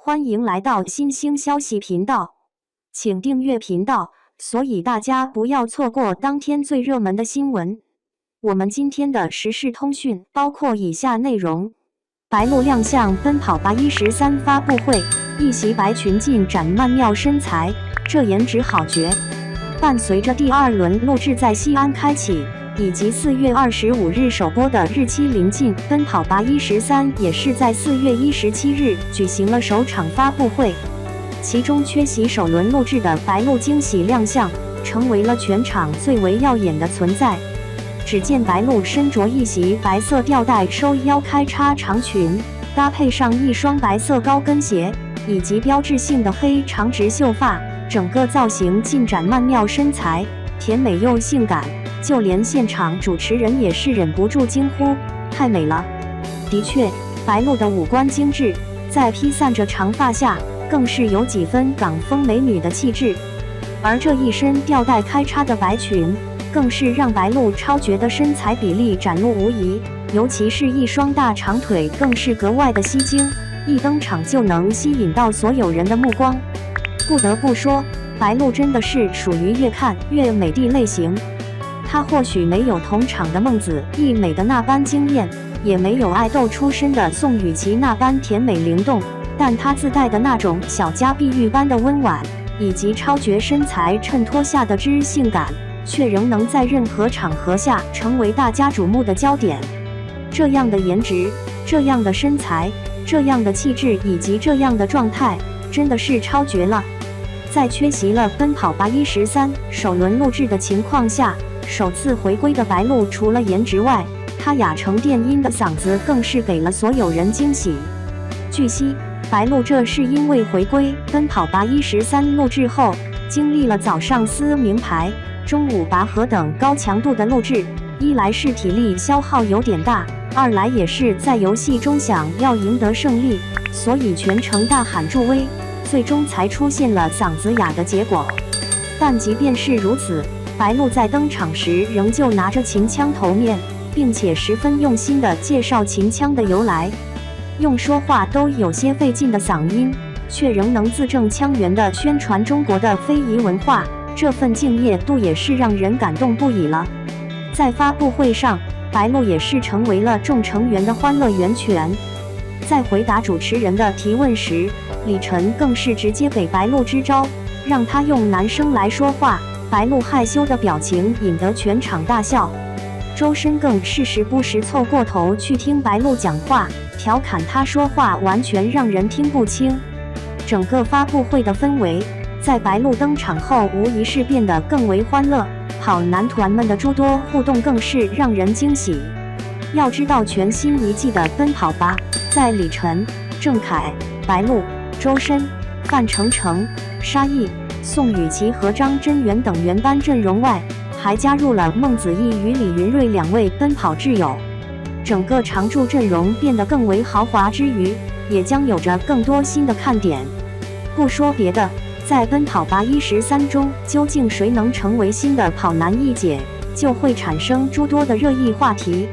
欢迎来到新兴消息频道，请订阅频道，所以大家不要错过当天最热门的新闻。我们今天的时事通讯包括以下内容：白鹿亮相奔跑吧113发布会，一袭白裙尽展曼妙身材，这颜值好绝。伴随着第二轮录制在西安开启，以及4月25日首播的日期临近，奔跑吧113也是在4月17日举行了首场发布会，其中缺席首轮录制的白鹿惊喜亮相，成为了全场最为耀眼的存在。只见白鹿身着一袭白色吊带收腰开叉长裙，搭配上一双白色高跟鞋，以及标志性的黑长直秀发，整个造型尽展曼妙身材，甜美又性感。就连现场主持人也是忍不住惊呼：太美了！的确，白鹿的五官精致，在披散着长发下，更是有几分港风美女的气质。而这一身吊带开叉的白裙，更是让白鹿超绝的身材比例展露无遗，尤其是一双大长腿，更是格外的吸睛，一登场就能吸引到所有人的目光。不得不说，白鹿真的是属于越看越美的类型。她或许没有同场的孟子义美的那般惊艳，也没有爱豆出身的宋雨琦那般甜美灵动，但她自带的那种小家碧玉般的温婉，以及超绝身材衬托下的知性感，却仍能在任何场合下成为大家瞩目的焦点。这样的颜值，这样的身材，这样的气质，以及这样的状态，真的是超绝了。在缺席了奔跑吧113首轮录制的情况下，首次回归的白鹿，除了颜值外，她哑成电音的嗓子更是给了所有人惊喜。据悉，白鹿这是因为回归奔跑吧113录制后，经历了早上撕名牌、中午拔河等高强度的录制，一来是体力消耗有点大，二来也是在游戏中想要赢得胜利，所以全程大喊助威，最终才出现了嗓子哑的结果。但即便是如此，白鹿在登场时仍旧拿着秦腔头面，并且十分用心地介绍秦腔的由来，用说话都有些费劲的嗓音，却仍能字正腔圆地宣传中国的非遗文化，这份敬业度也是让人感动不已了。在发布会上，白鹿也是成为了众成员的欢乐源泉。在回答主持人的提问时，李晨更是直接给白鹿支招，让他用男生来说话。白鹿害羞的表情引得全场大笑，周深更是时不时凑过头去听白鹿讲话，调侃他说话完全让人听不清。整个发布会的氛围，在白鹿登场后无疑是变得更为欢乐，跑男团们的诸多互动更是让人惊喜。要知道，全新一季的奔跑吧，在李晨、郑恺、白鹿、周深、范丞丞、沙溢、宋雨琦和张真源等原班阵容外，还加入了孟子义与李云瑞2位奔跑挚友，整个常驻阵容变得更为豪华之余，也将有着更多新的看点。不说别的，在奔跑吧113中，究竟谁能成为新的跑男一姐，就会产生诸多的热议话题。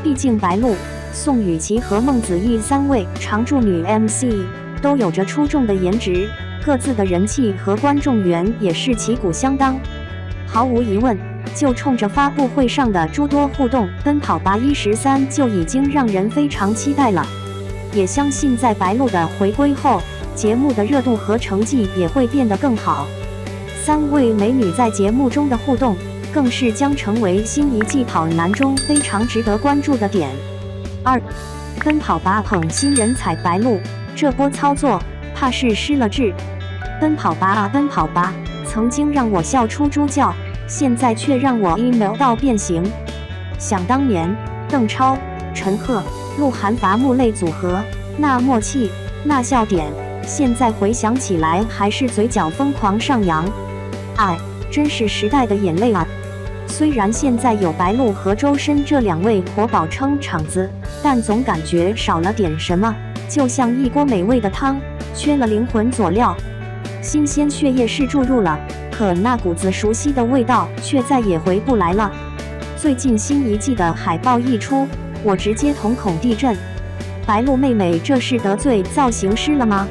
毕竟白鹿、宋雨琦和孟子义3位常驻女 MC 都有着出众的颜值，各自的人气和观众缘也是旗鼓相当。毫无疑问，就冲着发布会上的诸多互动，奔跑吧113就已经让人非常期待了。也相信在白鹿的回归后，节目的热度和成绩也会变得更好。3位美女在节目中的互动，更是将成为新一季跑男中非常值得关注的点。2. 奔跑吧捧新人才白鹿，这波操作怕是失了智。奔跑吧啊奔跑吧，曾经让我笑出猪叫，现在却让我 emo 到变形。想当年，邓超、陈赫、鹿晗伐木类组合，那默契，那笑点，现在回想起来还是嘴角疯狂上扬。哎，真是时代的眼泪啊！虽然现在有白鹿和周深这2位活宝撑场子，但总感觉少了点什么，就像一锅美味的汤，缺了灵魂佐料。新鲜血液是注入了，可那股子熟悉的味道却再也回不来了。最近新一季的海报一出，我直接瞳孔地震。白鹿妹妹这是得罪造型师了吗？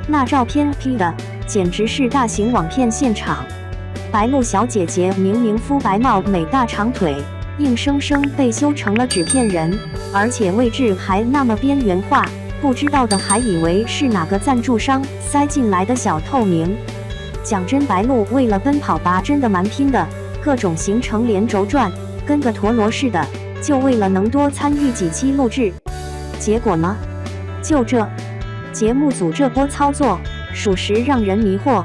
那照片 P 的简直是大型网骗现场。白鹿小姐姐明明肤白貌美大长腿，硬生生被修成了纸片人，而且位置还那么边缘化，不知道的还以为是哪个赞助商塞进来的小透明。讲真，白鹿为了奔跑吧真的蛮拼的，各种行程连轴转，跟个陀螺似的，就为了能多参与几期录制。结果呢？就这，节目组这波操作，属实让人迷惑。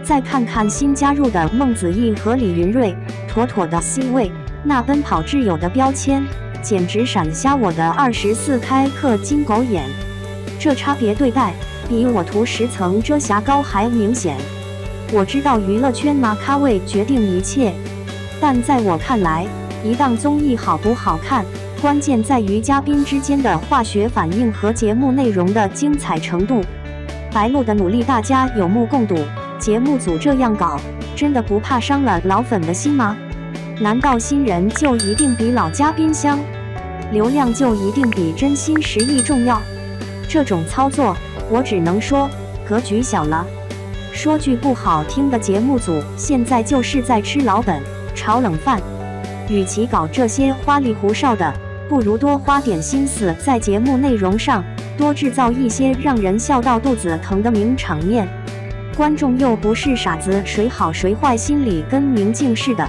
再看看新加入的孟子义和李云瑞，妥妥的 C 位，那奔跑挚友的标签，简直闪瞎我的24开克金狗眼。这差别对待，比我涂10层遮瑕膏还明显。我知道娱乐圈拿咖位决定一切，但在我看来，一档综艺好不好看，关键在于嘉宾之间的化学反应和节目内容的精彩程度。白鹿的努力大家有目共睹，节目组这样搞，真的不怕伤了老粉的心吗？难道新人就一定比老嘉宾香？流量就一定比真心实意重要？这种操作，我只能说格局小了。说句不好听的，节目组现在就是在吃老本、炒冷饭。与其搞这些花里胡哨的，不如多花点心思在节目内容上，多制造一些让人笑到肚子疼的名场面。观众又不是傻子，谁好谁坏心里跟明镜似的。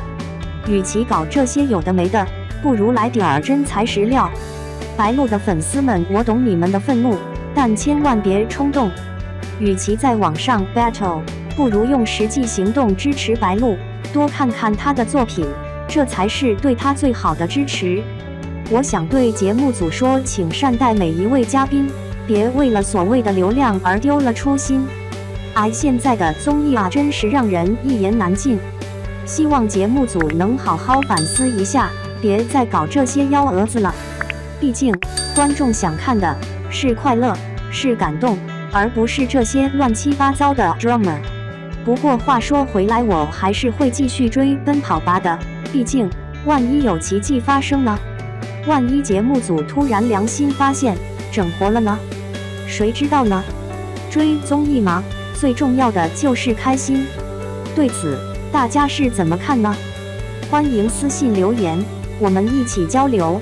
与其搞这些有的没的，不如来点儿真材实料。白鹿的粉丝们，我懂你们的愤怒，但千万别冲动。与其在网上 battle， 不如用实际行动支持白鹿，多看看他的作品，这才是对他最好的支持。我想对节目组说，请善待每一位嘉宾，别为了所谓的流量而丢了初心。现在的综艺真是让人一言难尽。希望节目组能好好反思一下，别再搞这些幺蛾子了。毕竟，观众想看的是快乐，是感动，而不是这些乱七八糟的 drama。不过话说回来，我还是会继续追奔跑吧的，毕竟万一有奇迹发生呢？万一节目组突然良心发现，整活了呢？谁知道呢？追综艺嘛，最重要的就是开心。对此，大家是怎么看呢？欢迎私信留言，我们一起交流。